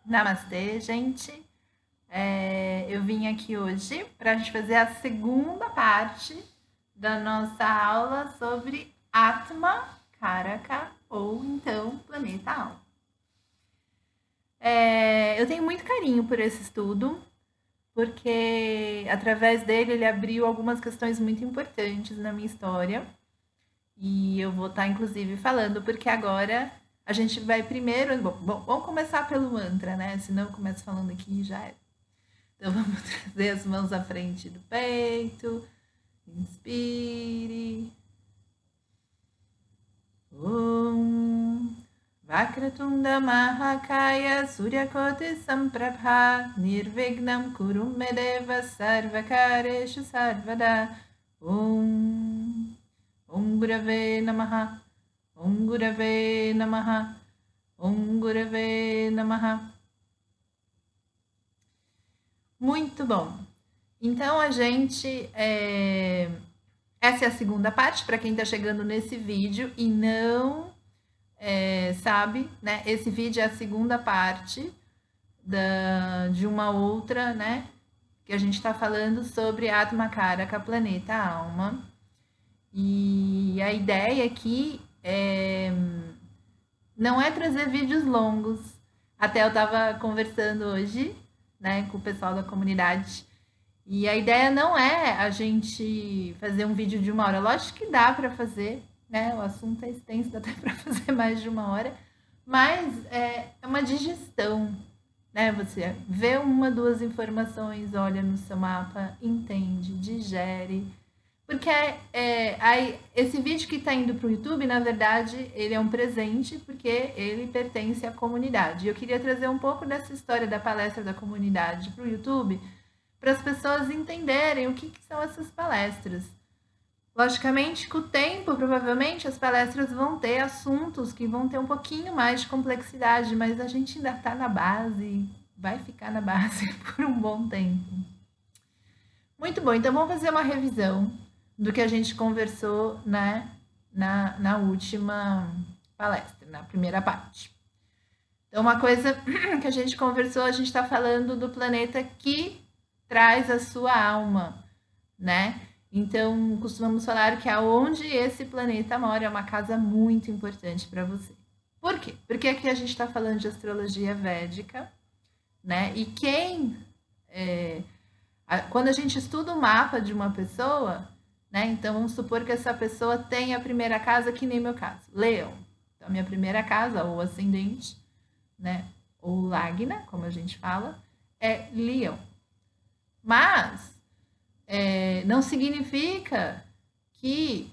Namastê, gente. Eu vim aqui hoje para a gente fazer a segunda parte da nossa aula sobre Atma Karaka, ou então Planeta Alma. Eu tenho muito carinho por esse estudo, porque através dele ele abriu algumas questões muito importantes na minha história. E eu vou estar, inclusive, falando, porque agora a gente vai primeiro. Bom, vamos começar pelo mantra, né? Senão eu começo falando aqui e já é. Então vamos trazer as mãos à frente do peito. Inspire. Om. Vakratunda Mahakaya Suryakoti Samprabha Nirvignam Kurumedeva Sarvakareshu Sarvada. Om. Om Gurave Namaha. Om Gurave Namaha. Om Gurave Namaha. Muito bom. Então, essa é a segunda parte, para quem está chegando nesse vídeo e não sabe, né? Esse vídeo é a segunda parte de uma outra, né? Que a gente está falando sobre Atma Karaka, planeta alma. E a ideia aqui não é trazer vídeos longos. Até eu estava conversando hoje, né, com o pessoal da comunidade. E a ideia não é a gente fazer um vídeo de 1 hora. Lógico que dá para fazer, né? O assunto é extenso, dá até para fazer mais de 1 hora. Mas é uma digestão, né? Você vê 1, 2 informações, olha no seu mapa, entende, digere. Porque esse vídeo que está indo para o YouTube, na verdade, ele é um presente, porque ele pertence à comunidade. Eu queria trazer um pouco dessa história da palestra da comunidade para o YouTube, para as pessoas entenderem o que são essas palestras. Logicamente, com o tempo, provavelmente, as palestras vão ter assuntos que vão ter um pouquinho mais de complexidade, mas a gente ainda está na base, vai ficar na base por um bom tempo. Muito bom, então vamos fazer uma revisão do que a gente conversou, né, na última palestra, na primeira parte. Então, uma coisa que a gente conversou, a gente está falando do planeta que traz a sua alma, né? Então, costumamos falar que aonde esse planeta mora é uma casa muito importante para você. Por quê? Porque aqui a gente está falando de astrologia védica, né? E quando a gente estuda o mapa de uma pessoa, né? Então, vamos supor que essa pessoa tem a primeira casa, que nem meu caso, Leão. Então, a minha primeira casa, ou ascendente, né? Ou Lagna, como a gente fala, é Leão. Mas não significa que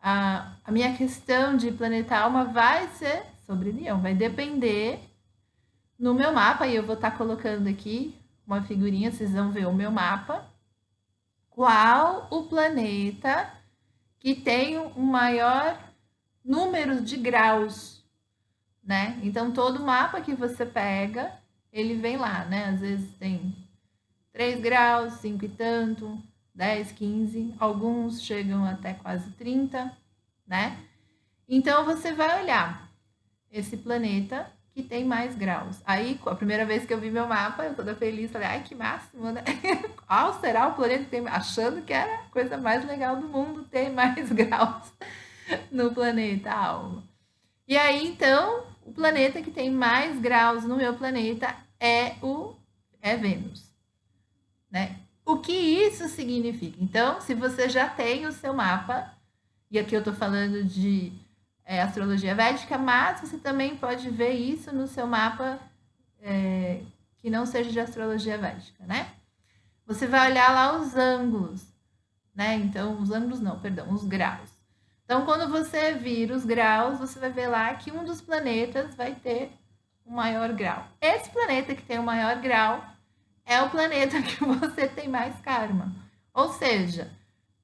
a minha questão de planeta alma vai ser sobre Leão. Vai depender no meu mapa, e eu vou estar colocando aqui uma figurinha, vocês vão ver o meu mapa. Qual o planeta que tem o maior número de graus, né? Então, todo mapa que você pega, ele vem lá, né? Às vezes tem 3 graus, 5 e tanto, 10, 15, alguns chegam até quase 30, né? Então, você vai olhar esse planeta que tem mais graus. Aí, a primeira vez que eu vi meu mapa, eu toda feliz, falei, ai, que máximo, né? Qual será o planeta que tem, achando que era a coisa mais legal do mundo ter mais graus no planeta alma. E aí, então, o planeta que tem mais graus no meu planeta é Vênus, né? O que isso significa? Então, se você já tem o seu mapa, e aqui eu estou falando de astrologia védica, mas você também pode ver isso no seu mapa que não seja de astrologia védica, né? Você vai olhar lá os ângulos, né? Então, os ângulos não, perdão, os graus. Então, quando você vir os graus, você vai ver lá que um dos planetas vai ter um maior grau. Esse planeta que tem o maior grau é o planeta que você tem mais karma. Ou seja,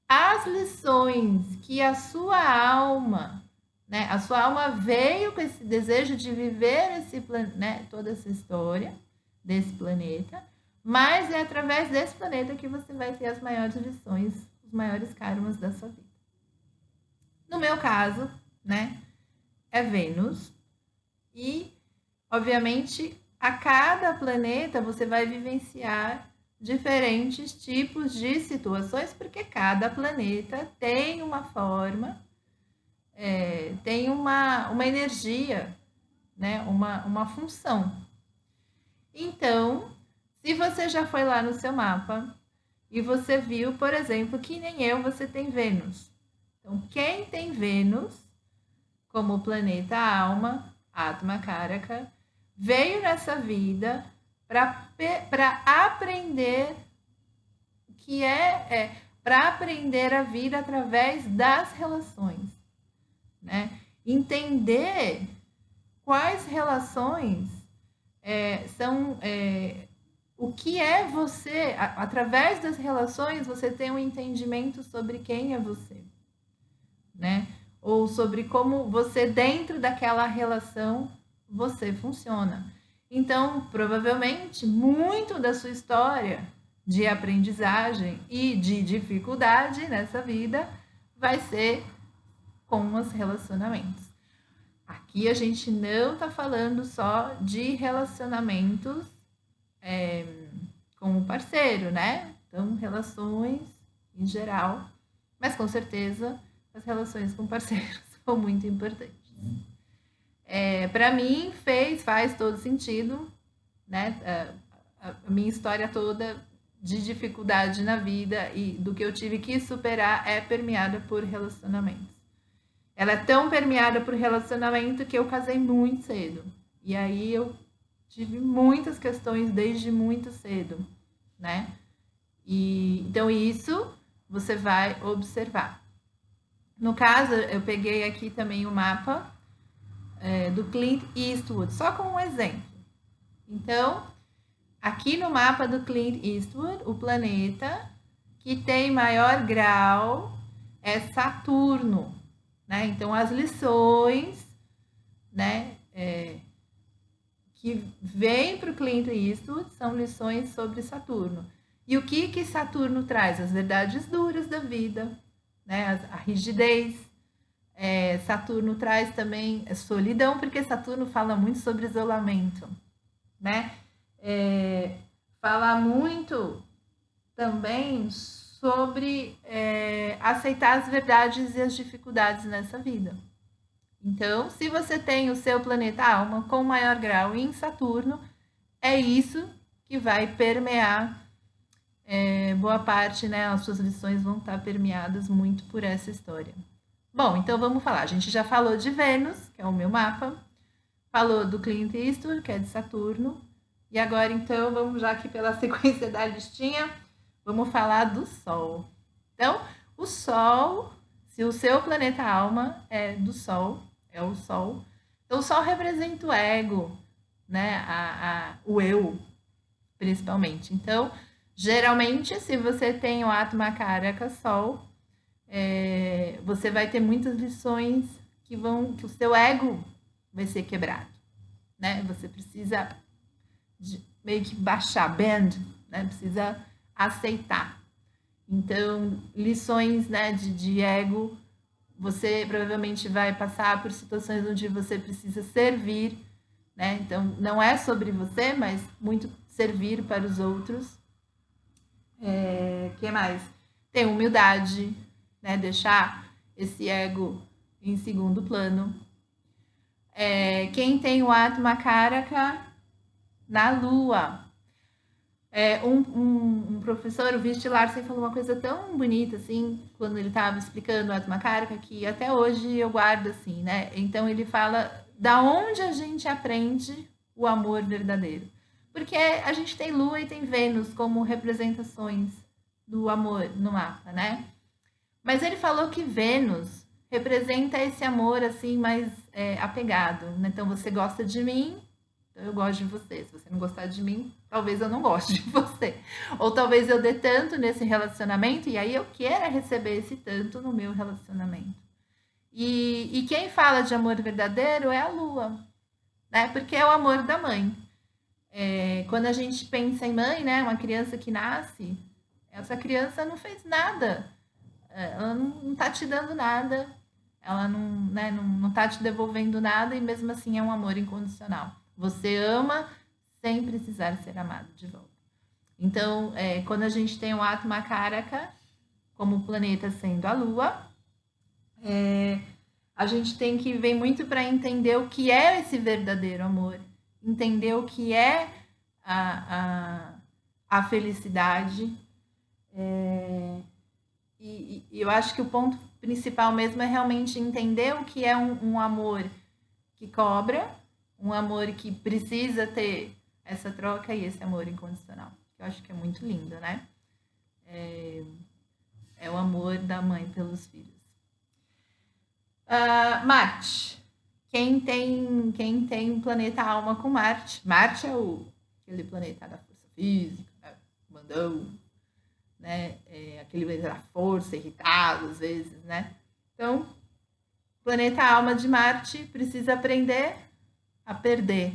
as lições que a sua alma, né, a sua alma veio com esse desejo de viver né, toda essa história desse planeta, mas é através desse planeta que você vai ter as maiores lições, os maiores karmas da sua vida. No meu caso, né, é Vênus, e obviamente a cada planeta você vai vivenciar diferentes tipos de situações, porque cada planeta tem uma forma, tem uma energia, né? Uma função. Então, se você já foi lá no seu mapa e você viu, por exemplo, que nem eu, você tem Vênus. Então, quem tem Vênus como planeta alma, Atma Karaka, veio nessa vida para aprender o que para aprender a vida através das relações, né? Entender quais relações são o que é você. Através das relações você tem um entendimento sobre quem é você, né? Ou sobre como você, dentro daquela relação, você funciona. Então, provavelmente, muito da sua história de aprendizagem e de dificuldade nessa vida vai ser com os relacionamentos. Aqui a gente não está falando só de relacionamentos com o parceiro, né? Então, relações em geral, mas com certeza as relações com parceiros são muito importantes. Para mim, faz todo sentido, né? A minha história toda de dificuldade na vida e do que eu tive que superar é permeada por relacionamentos. Ela é tão permeada por relacionamento que eu casei muito cedo. E aí eu tive muitas questões desde muito cedo, né? E então isso você vai observar. No caso, eu peguei aqui também o mapa do Clint Eastwood, só como um exemplo. Então, aqui no mapa do Clint Eastwood, o planeta que tem maior grau é Saturno, né? Então, as lições, né, que vêm para o Clint Eastwood são lições sobre Saturno. E o que Saturno traz? As verdades duras da vida, né? A rigidez. Saturno traz também solidão, porque Saturno fala muito sobre isolamento, né? Fala muito também sobre aceitar as verdades e as dificuldades nessa vida. Então, se você tem o seu planeta alma com maior grau em Saturno, é isso que vai permear boa parte, né? As suas lições vão estar permeadas muito por essa história. Bom, então vamos falar. A gente já falou de Vênus, que é o meu mapa, falou do Clint Eastwood, que é de Saturno, e agora então vamos já aqui pela sequência da listinha, vamos falar do Sol. Então, o Sol, se o seu planeta alma é do Sol, é o Sol, então o Sol representa o ego, né? O eu, principalmente. Então, geralmente, se você tem o Atma Karaka Sol, você vai ter muitas lições que o seu ego vai ser quebrado, né? Você precisa meio que baixar, bend, né? Precisa aceitar. Então, lições, né, de ego, você provavelmente vai passar por situações onde você precisa servir, né? Então, não é sobre você, mas muito servir para os outros. Que mais? Tem humildade, né? Deixar esse ego em segundo plano. Quem tem o Atma Karaka na Lua. Um professor, o Vishti Larsen, falou uma coisa tão bonita, assim, quando ele estava explicando o Atma Karaka, que até hoje eu guardo, assim, né? Então, ele fala da onde a gente aprende o amor verdadeiro. Porque a gente tem Lua e tem Vênus como representações do amor no mapa, né? Mas ele falou que Vênus representa esse amor, assim, mais apegado, né? Então, você gosta de mim, então eu gosto de você. Se você não gostar de mim, talvez eu não goste de você. Ou talvez eu dê tanto nesse relacionamento e aí eu queira receber esse tanto no meu relacionamento. E quem fala de amor verdadeiro é a Lua, né? Porque é o amor da mãe. Quando a gente pensa em mãe, né? Uma criança que nasce, essa criança não fez nada. Ela não está te dando nada. Ela não está te devolvendo nada e mesmo assim é um amor incondicional. Você ama sem precisar ser amado de volta. Então, quando a gente tem o Atma Karaka, como o planeta sendo a Lua, a gente tem que ver muito para entender o que é esse verdadeiro amor, entender o que é a felicidade. E eu acho que o ponto principal mesmo é realmente entender o que é um amor que cobra, um amor que precisa ter essa troca e esse amor incondicional. Eu acho que é muito lindo, né? É o amor da mãe pelos filhos. Marte. Quem tem um planeta alma com Marte? Marte é aquele planeta da força física, né? Mandão, né? Aquele planeta da força, irritado às vezes, né? Então, planeta alma de Marte precisa aprender a perder,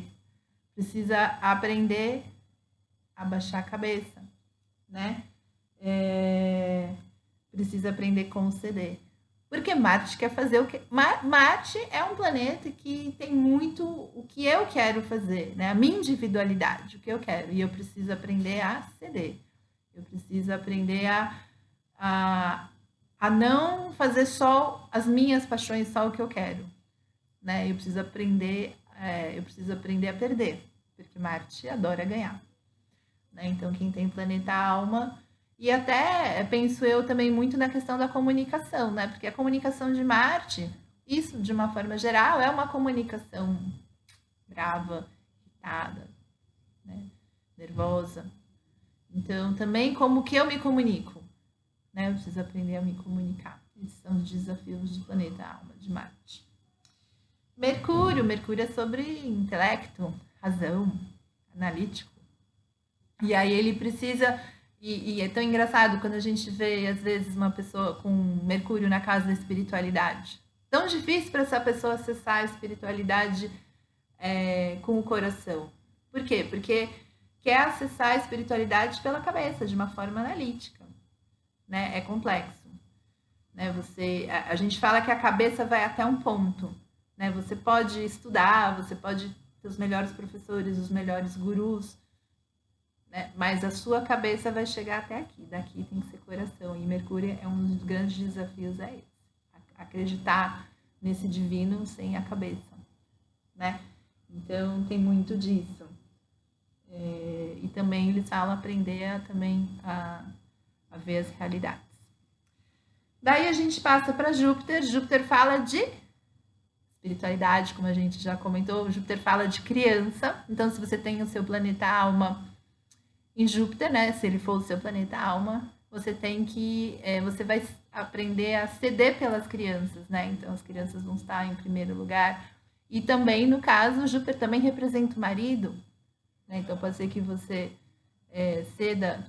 precisa aprender a baixar a cabeça, né? Precisa aprender a conceder. Porque Marte quer fazer o que... Marte é um planeta que tem muito o que eu quero fazer, né? A minha individualidade, o que eu quero. E eu preciso aprender a ceder. Eu preciso aprender a não fazer só as minhas paixões, só o que eu quero, né? Eu preciso aprender a perder, porque Marte adora ganhar, né? Então, quem tem planeta alma... E até penso eu também muito na questão da comunicação, né? Porque a comunicação de Marte, isso de uma forma geral, é uma comunicação brava, irritada, né? Nervosa. Então, também como que eu me comunico, né? Eu preciso aprender a me comunicar. Esses são os desafios do planeta alma de Marte. Mercúrio é sobre intelecto, razão, analítico. E aí ele precisa... E é tão engraçado quando a gente vê, às vezes, uma pessoa com Mercúrio na casa da espiritualidade. Tão difícil para essa pessoa acessar a espiritualidade com o coração. Por quê? Porque quer acessar a espiritualidade pela cabeça, de uma forma analítica, né? É complexo, né? A gente fala que a cabeça vai até um ponto, né? Você pode estudar, você pode ter os melhores professores, os melhores gurus, né? Mas a sua cabeça vai chegar até aqui. Daqui tem que ser coração. E Mercúrio é um dos grandes desafios, é esse. Acreditar nesse divino sem a cabeça, né? Então, tem muito disso. E também eles falam aprender a ver as realidades. Daí a gente passa para Júpiter. Júpiter fala de espiritualidade, como a gente já comentou. Júpiter fala de criança. Então, se você tem o seu planeta alma em Júpiter, né? Se ele for o seu planeta alma, você vai aprender a ceder pelas crianças, né? Então, as crianças vão estar em primeiro lugar. E também, no caso, Júpiter também representa o marido, né? Então, pode ser que você ceda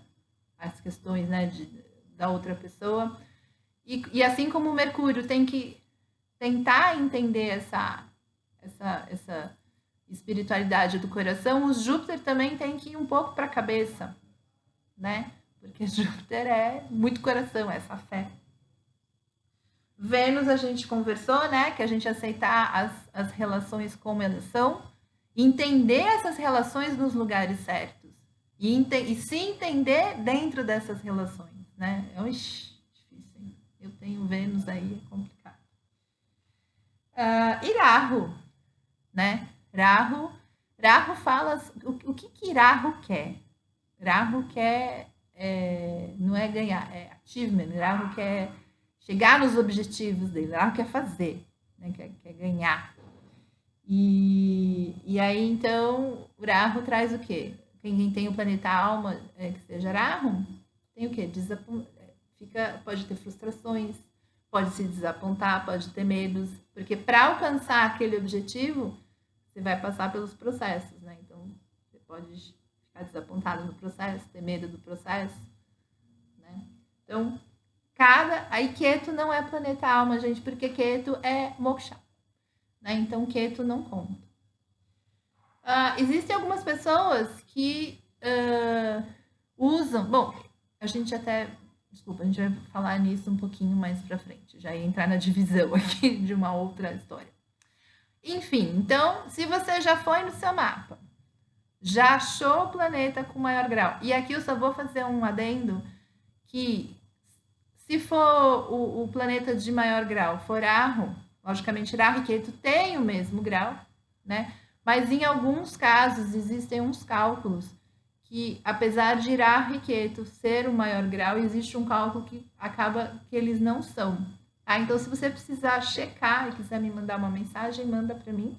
as questões, né, da outra pessoa. E assim como o Mercúrio tem que tentar entender essa espiritualidade do coração, o Júpiter também tem que ir um pouco para a cabeça, né? Porque Júpiter é muito coração, essa fé. Vênus a gente conversou, né? Que a gente aceitar as relações como elas são, entender essas relações nos lugares certos e se entender dentro dessas relações, né? Difícil, hein? Eu tenho Vênus aí, é complicado. E Rahu, né? Rahu fala... O que Rahu quer? Rahu quer... não é ganhar, é achievement. Rahu quer chegar nos objetivos dele. Rahu quer fazer, né? Quer ganhar. E aí, então, o Rahu traz o quê? Quem tem o planeta alma, que seja Rahu, tem o quê? Pode ter frustrações, pode se desapontar, pode ter medos. Porque para alcançar aquele objetivo... você vai passar pelos processos, né? Então, você pode ficar desapontado no processo, ter medo do processo, né? Então, aí Ketu não é planeta alma, gente, porque Ketu é moksha, né? Então, Ketu não conta. Existem algumas pessoas que usam... Bom, a gente vai falar nisso um pouquinho mais pra frente. Já ia entrar na divisão aqui de uma outra história. Enfim, então, se você já foi no seu mapa, já achou o planeta com maior grau. E aqui eu só vou fazer um adendo que se for o planeta de maior grau for Arro, logicamente Rahu e Ketu têm o mesmo grau, né? Mas em alguns casos existem uns cálculos que, apesar de Rahu e Ketu ser o maior grau, existe um cálculo que acaba que eles não são. Tá? Então, se você precisar checar e quiser me mandar uma mensagem, manda para mim,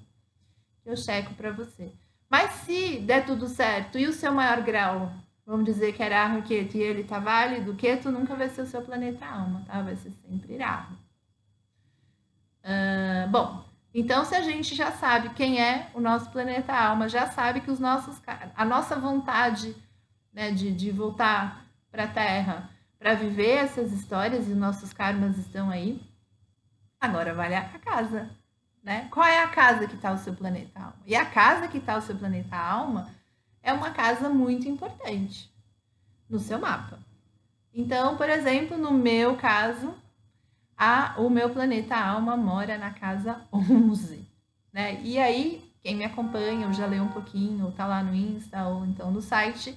que eu checo para você. Mas se der tudo certo e o seu maior grau, vamos dizer que era Rahu e Ketu e ele tá válido, Ketu nunca vai ser o seu planeta alma, tá? Vai ser sempre Rahu. Bom, então se a gente já sabe quem é o nosso planeta alma, já sabe que a nossa vontade, né, de voltar para a Terra para viver essas histórias e os nossos karmas estão aí, agora vale a casa. Né? Qual é a casa que está o seu planeta alma? E a casa que está o seu planeta alma é uma casa muito importante no seu mapa. Então, por exemplo, no meu caso, o meu planeta alma mora na casa 11. Né? E aí, quem me acompanha, ou já leu um pouquinho, ou está lá no Insta, ou então no site,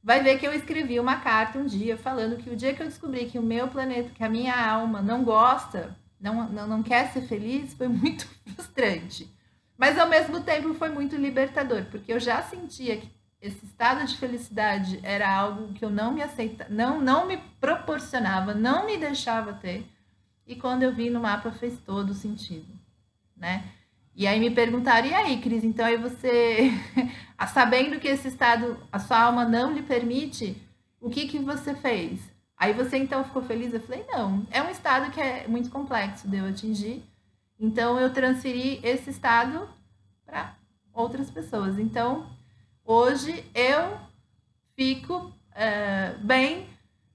vai ver que eu escrevi uma carta um dia falando que o dia que eu descobri que o meu planeta, que a minha alma não gosta, não quer ser feliz, foi muito frustrante. Mas ao mesmo tempo foi muito libertador, porque eu já sentia que esse estado de felicidade era algo que eu não me aceitava, não me proporcionava, não me deixava ter. E quando eu vi no mapa fez todo sentido, né? E aí me perguntaram, e aí, Cris, então aí você, sabendo que esse estado, a sua alma não lhe permite, o que você fez? Aí você então ficou feliz? Eu falei, não, é um estado que é muito complexo de eu atingir, então eu transferi esse estado para outras pessoas. Então, hoje eu fico bem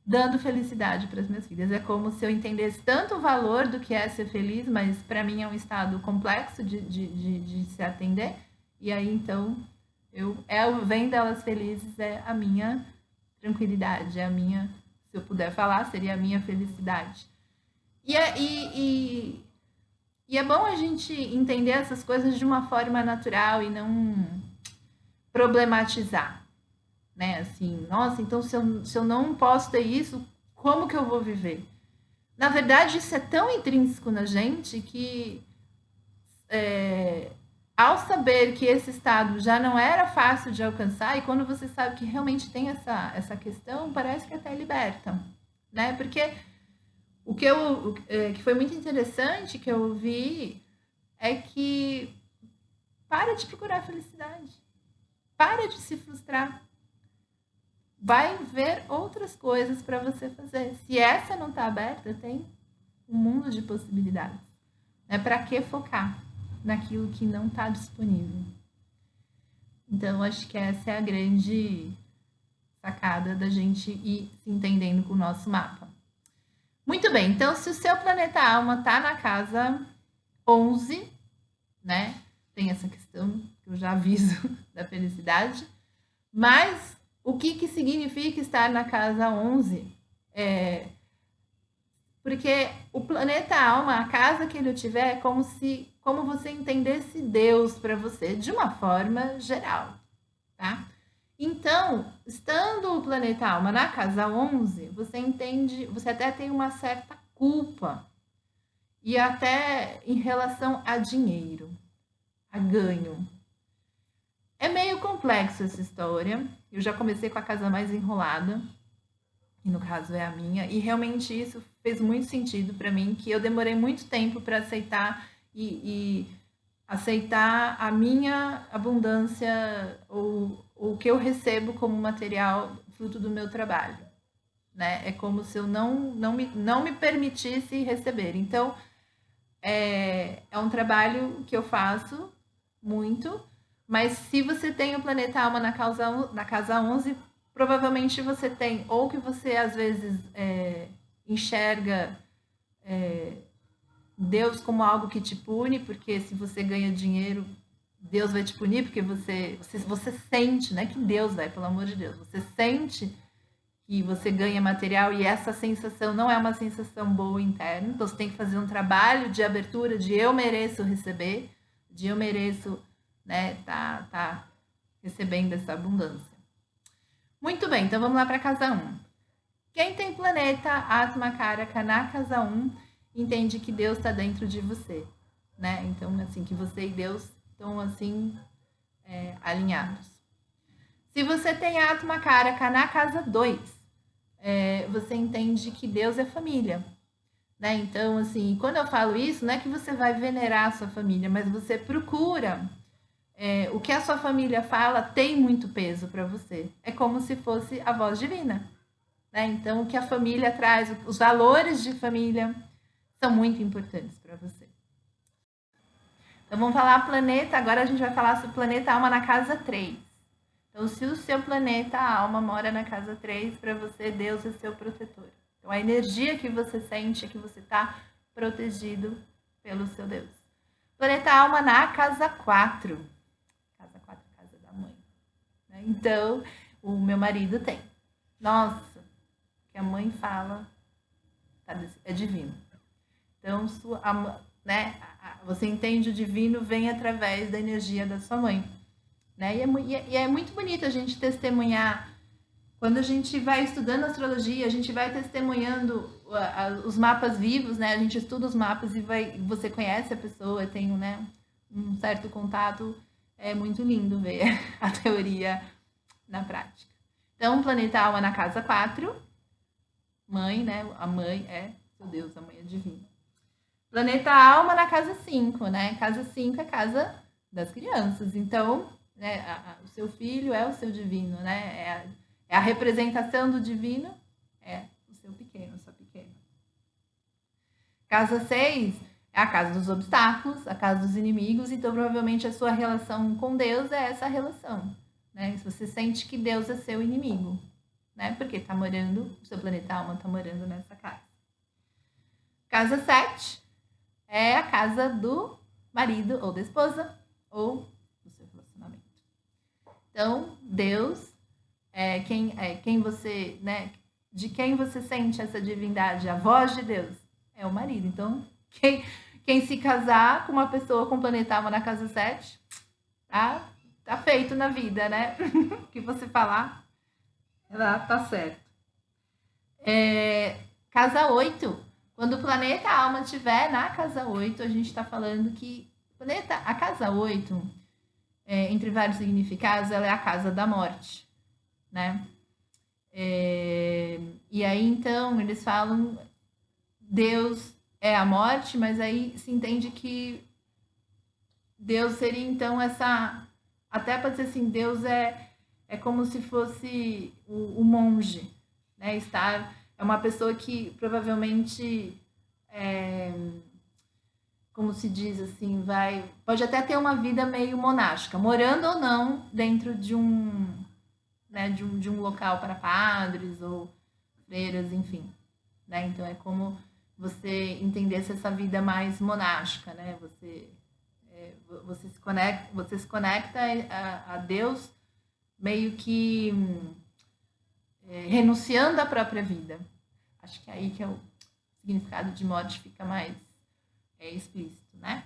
dando felicidade para as minhas filhas. É como se eu entendesse tanto o valor do que é ser feliz, mas para mim é um estado complexo de se atender. E aí, então, vendo elas felizes é a minha tranquilidade, é a minha, se eu puder falar, seria a minha felicidade. E é bom a gente entender essas coisas de uma forma natural e não problematizar. Né? Assim, nossa, então se eu não posso ter isso, como que eu vou viver? Na verdade, isso é tão intrínseco na gente que ao saber que esse estado já não era fácil de alcançar, e quando você sabe que realmente tem essa questão, parece que até liberta, né? Porque o que foi muito interessante que eu vi é que para de procurar felicidade, para de se frustrar, vai ver outras coisas para você fazer. Se essa não está aberta, tem um mundo de possibilidades. Para que focar naquilo que não está disponível? Então, acho que essa é a grande sacada da gente ir se entendendo com o nosso mapa. Muito bem, então se o seu planeta alma está na casa 11, né? Tem essa questão que eu já aviso da felicidade, mas o que significa estar na casa 11? Porque o planeta alma, a casa que ele tiver, é como você entendesse Deus para você, de uma forma geral, tá? Então, estando o planeta alma na casa 11, você entende, você até tem uma certa culpa, e até em relação a dinheiro, a ganho. É meio complexo essa história. Eu já comecei com a casa mais enrolada, que no caso é a minha, e realmente isso fez muito sentido para mim, que eu demorei muito tempo para aceitar e aceitar a minha abundância ou o que eu recebo como material fruto do meu trabalho, né? É como se eu não me permitisse receber. Então, é um trabalho que eu faço muito, mas se você tem o planeta alma na casa 11, provavelmente você tem, ou que você às vezes enxerga Deus como algo que te pune, porque se você ganha dinheiro, Deus vai te punir, porque você sente, né, que Deus vai, pelo amor de Deus, você sente que você ganha material e essa sensação não é uma sensação boa interna, então você tem que fazer um trabalho de abertura, de eu mereço receber, de eu mereço, né, tá recebendo essa abundância. Muito bem, então vamos lá para a casa 1. Quem tem planeta Atma Karaka na casa 1 entende que Deus está dentro de você, né? Então, assim, que você e Deus estão, assim, alinhados. Se você tem Atma Karaka na casa 2, você entende que Deus é família, né? Então, assim, quando eu falo isso, não é que você vai venerar a sua família, mas você procura o que a sua família fala tem muito peso para você. É como se fosse a voz divina, né? Então, o que a família traz, os valores de família são muito importantes para você. Então, vamos falar planeta. Agora a gente vai falar sobre o planeta alma na casa 3. Então, se o seu planeta alma mora na casa 3, para você, Deus é seu protetor. Então, a energia que você sente é que você está protegido pelo seu Deus. Planeta alma na casa 4. Casa 4, casa da mãe. Então, o meu marido tem. Nossa, o que a mãe fala é divino. Então, você entende o divino vem através da energia da sua mãe. Né? E é muito bonito a gente testemunhar. Quando a gente vai estudando astrologia, a gente vai testemunhando os mapas vivos, né? A gente estuda os mapas e você conhece a pessoa, tem um certo contato. É muito lindo ver a teoria na prática. Então, planeta alma na casa 4. Mãe, né? A mãe é seu Deus, a mãe é divina. Planeta alma na casa 5, né? Casa 5 é a casa das crianças. Então, né, o seu filho é o seu divino, né? É a representação do divino, é o seu pequeno, a sua pequena. Casa 6 é a casa dos obstáculos, a casa dos inimigos, então provavelmente a sua relação com Deus é essa relação, né? Se você sente que Deus é seu inimigo, né? Porque está morando, o seu planeta alma está morando nessa casa. Casa 7 é a casa do marido ou da esposa, ou do seu relacionamento. Então, Deus quem você, né? De quem você sente essa divindade, a voz de Deus, é o marido. Então, quem se casar com uma pessoa com planeta alma na casa 7, tá feito na vida, né? O que você falar, ela tá certo. Casa 8. Quando o planeta alma estiver na casa 8, a gente está falando que a casa 8, entre vários significados, ela é a casa da morte, né? E aí, então, eles falam Deus é a morte, mas aí se entende que Deus seria, então, até pode ser assim, Deus é como se fosse o monge, né? É uma pessoa que provavelmente, como se diz assim, pode até ter uma vida meio monástica, morando ou não dentro de um local para padres ou freiras, enfim. Né? Então é como você entendesse essa vida mais monástica, né? Você se conecta a Deus meio que renunciando à própria vida. Acho que é aí que o significado de morte fica mais explícito, né?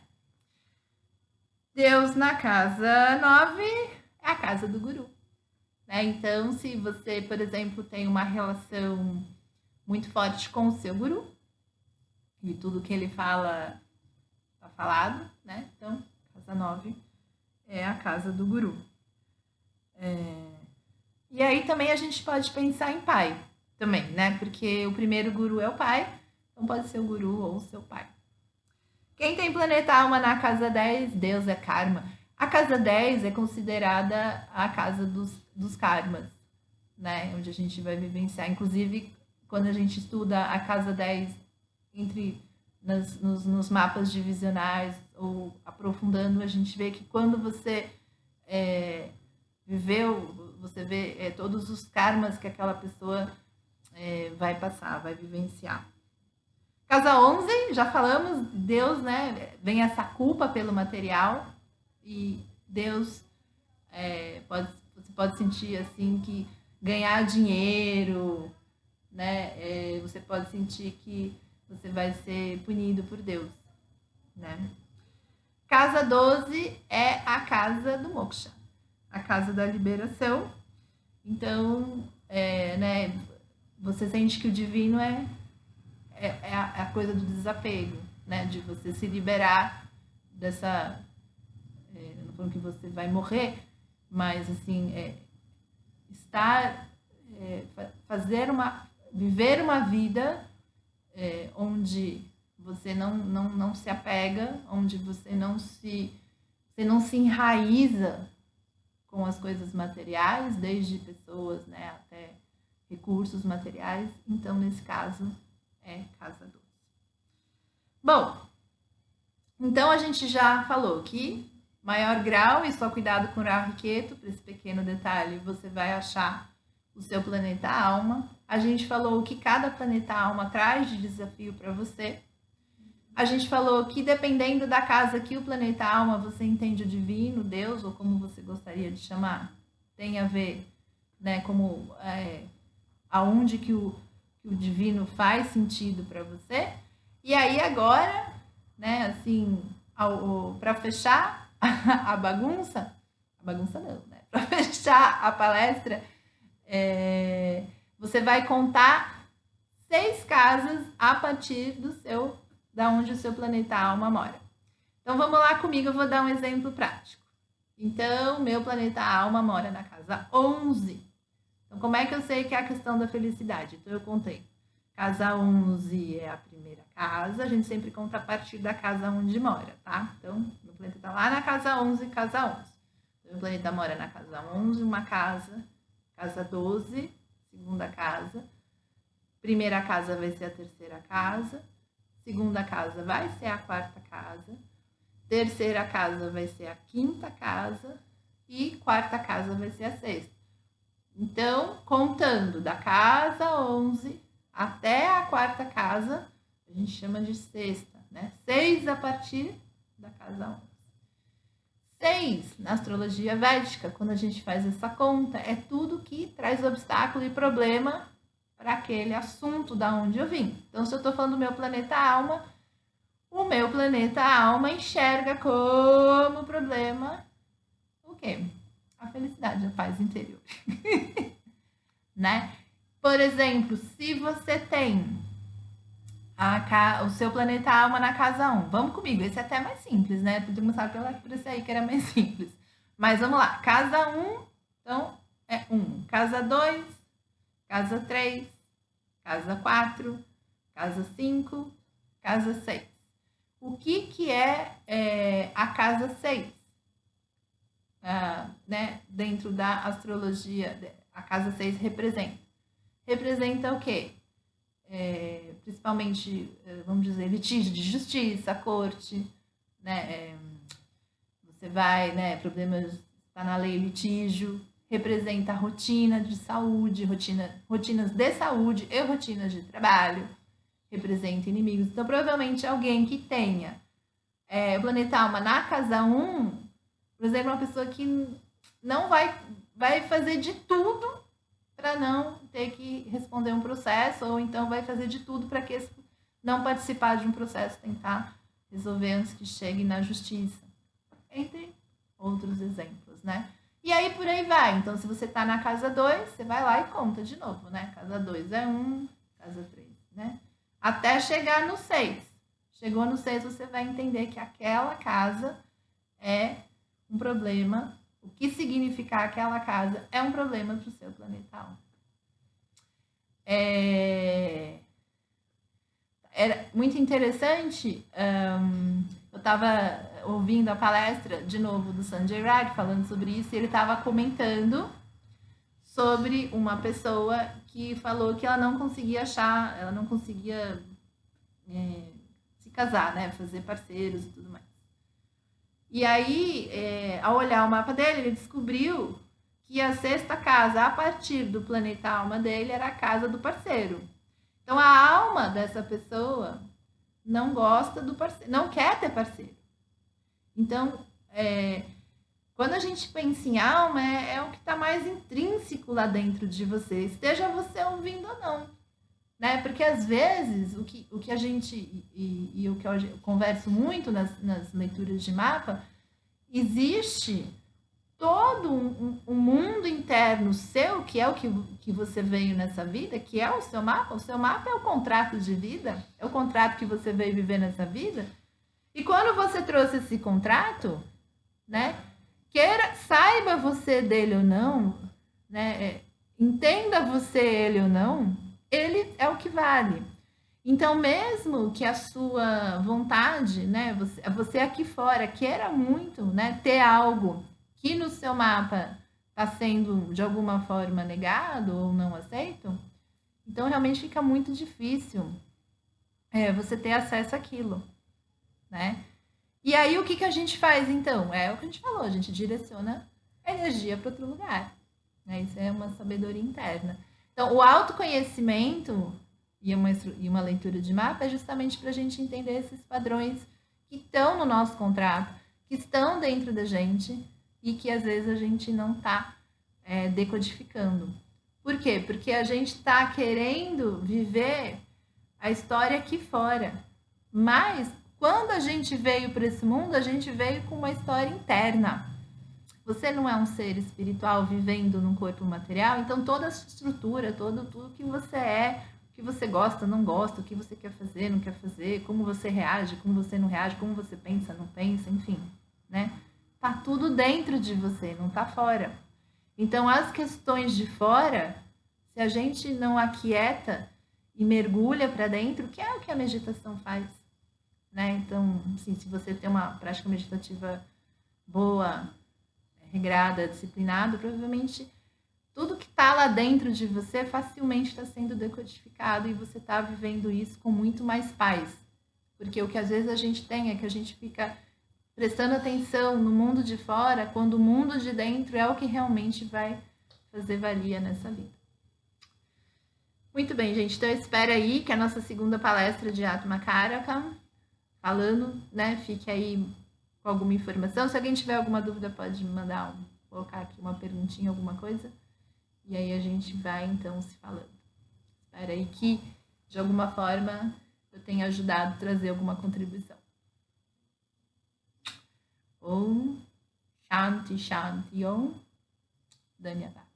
Deus na casa 9 é a casa do guru. Né? Então, se você, por exemplo, tem uma relação muito forte com o seu guru, e tudo que ele fala está falado, né? Então, casa 9 é a casa do guru. E aí também a gente pode pensar em pai também, né? Porque o primeiro guru é o pai, então pode ser o guru ou o seu pai. Quem tem planeta alma na casa 10, Deus é karma. A casa 10 é considerada a casa dos karmas, né? Onde a gente vai vivenciar. Inclusive, quando a gente estuda a casa 10 nos mapas divisionais ou aprofundando, a gente vê que quando você viveu, você vê todos os karmas que aquela pessoa vai passar, vai vivenciar. Casa 11, já falamos, Deus, né? Vem essa culpa pelo material e Deus você pode sentir assim que ganhar dinheiro, né? Você pode sentir que você vai ser punido por Deus, né? Casa 12 é a casa do moksha. a casa da liberação. Então, né, você sente que o divino é a coisa do desapego, né? De você se liberar dessa... não estou falando que você vai morrer, mas, assim, viver uma vida onde você não se apega, onde você não se enraiza com as coisas materiais, desde pessoas, né, até recursos materiais. Então, nesse caso, é casa 12. Bom, então a gente já falou que maior grau, e só cuidado com o Rahu e Ketu, para esse pequeno detalhe, você vai achar o seu planeta alma. A gente falou o que cada planeta alma traz de desafio para você. A gente falou que dependendo da casa que o planeta alma você entende o divino, Deus, ou como você gostaria de chamar, tem a ver, né, como aonde que o divino faz sentido para você. E aí agora, né, assim, para fechar a bagunça não, né? Para fechar a palestra, você vai contar 6 casas a partir da onde o seu planeta alma mora. Então, vamos lá comigo, eu vou dar um exemplo prático. Então, meu planeta alma mora na casa 11. Então, como é que eu sei que é a questão da felicidade? Então, eu contei. Casa 11 é a primeira casa, a gente sempre conta a partir da casa onde mora, tá? Então, meu planeta tá lá na casa 11, casa 11. Então, meu planeta mora na casa 11, uma casa 12, segunda casa. Primeira casa vai ser a terceira casa. Segunda casa vai ser a quarta casa. Terceira casa vai ser a quinta casa. E quarta casa vai ser a sexta. Então, contando da casa 11 até a quarta casa, a gente chama de sexta, né? 6 a partir da casa 11. 6, na astrologia védica, quando a gente faz essa conta, é tudo que traz obstáculo e problema para aquele assunto da onde eu vim. Então, se eu estou falando do meu planeta alma, o meu planeta alma enxerga como problema o quê? A felicidade, a paz interior. Né? Por exemplo, se você tem o seu planeta alma na casa 1, vamos comigo, esse é até mais simples, né? Podia começar por esse aí que era mais simples. Mas vamos lá, casa 1, então é 1. Casa 2, casa 3, casa 4, casa 5, casa 6. O que é a casa 6? Né? Dentro da astrologia, a casa 6 representa o quê? Principalmente, vamos dizer, litígio de justiça, corte, né? Você vai, né? Problemas, está na lei litígio, representa rotina de saúde, rotinas de saúde e rotinas de trabalho, representa inimigos. Então, provavelmente, alguém que tenha o planeta alma na casa 1, por exemplo, uma pessoa que não vai fazer de tudo para não ter que responder um processo, ou então vai fazer de tudo para que não participar de um processo, tentar resolver antes que chegue na justiça. Entre outros exemplos, né? E aí, por aí vai. Então, se você está na casa 2, você vai lá e conta de novo, né? Casa 2 é 1, casa 3, né? Até chegar no 6. Chegou no 6, você vai entender que aquela casa é um problema. O que significar aquela casa é um problema para o seu planeta alma. Era muito interessante. Eu estava ouvindo a palestra de novo do Sanjay Rag falando sobre isso, e ele estava comentando sobre uma pessoa que falou que ela não conseguia se casar, né, fazer parceiros e tudo mais. E aí, ao olhar o mapa dele, ele descobriu que a sexta casa, a partir do planeta alma dele, era a casa do parceiro. Então, a alma dessa pessoa não gosta do parceiro, não quer ter parceiro. Então, quando a gente pensa em alma, é o que está mais intrínseco lá dentro de você, esteja você ouvindo ou não. Né? Porque, às vezes, o que a gente, e o que eu converso muito nas leituras de mapa, existe todo um mundo interno seu, que é o que você veio nessa vida, que é o seu mapa é o contrato de vida, é o contrato que você veio viver nessa vida. E quando você trouxe esse contrato, né, saiba você dele ou não, né, entenda você ele ou não, ele é o que vale. Então, mesmo que a sua vontade, né, você aqui fora queira muito, né, ter algo que no seu mapa está sendo de alguma forma negado ou não aceito, então realmente fica muito difícil você ter acesso àquilo, né? E aí o que, que a gente faz então? É o que a gente falou, a gente direciona a energia para outro lugar, né? Isso é uma sabedoria interna. Então, o autoconhecimento e uma leitura de mapa é justamente para a gente entender esses padrões que estão no nosso contrato, que estão dentro da gente e que às vezes a gente não está decodificando. Por quê? Porque a gente está querendo viver a história aqui fora. Mas quando a gente veio para esse mundo, a gente veio com uma história interna. Você não é um ser espiritual vivendo num corpo material, então toda a sua estrutura, tudo que você é, o que você gosta, não gosta, o que você quer fazer, não quer fazer, como você reage, como você não reage, como você pensa, não pensa, enfim, né? Tá tudo dentro de você, não tá fora. Então, as questões de fora, se a gente não aquieta e mergulha para dentro, que é o que a meditação faz, né? Então, assim, se você tem uma prática meditativa boa, regrada, disciplinada, provavelmente tudo que está lá dentro de você facilmente está sendo decodificado e você está vivendo isso com muito mais paz. Porque o que às vezes a gente tem é que a gente fica prestando atenção no mundo de fora, quando o mundo de dentro é o que realmente vai fazer valia nessa vida. Muito bem, gente. Então, espera aí que a nossa segunda palestra de Atma Karaka, falando, né, fique aí com alguma informação. Se alguém tiver alguma dúvida, pode me mandar, colocar aqui uma perguntinha, alguma coisa. E aí a gente vai, então, se falando. Espera aí que, de alguma forma, eu tenha ajudado a trazer alguma contribuição. Om Shanti Shanti Om Dhanyavad.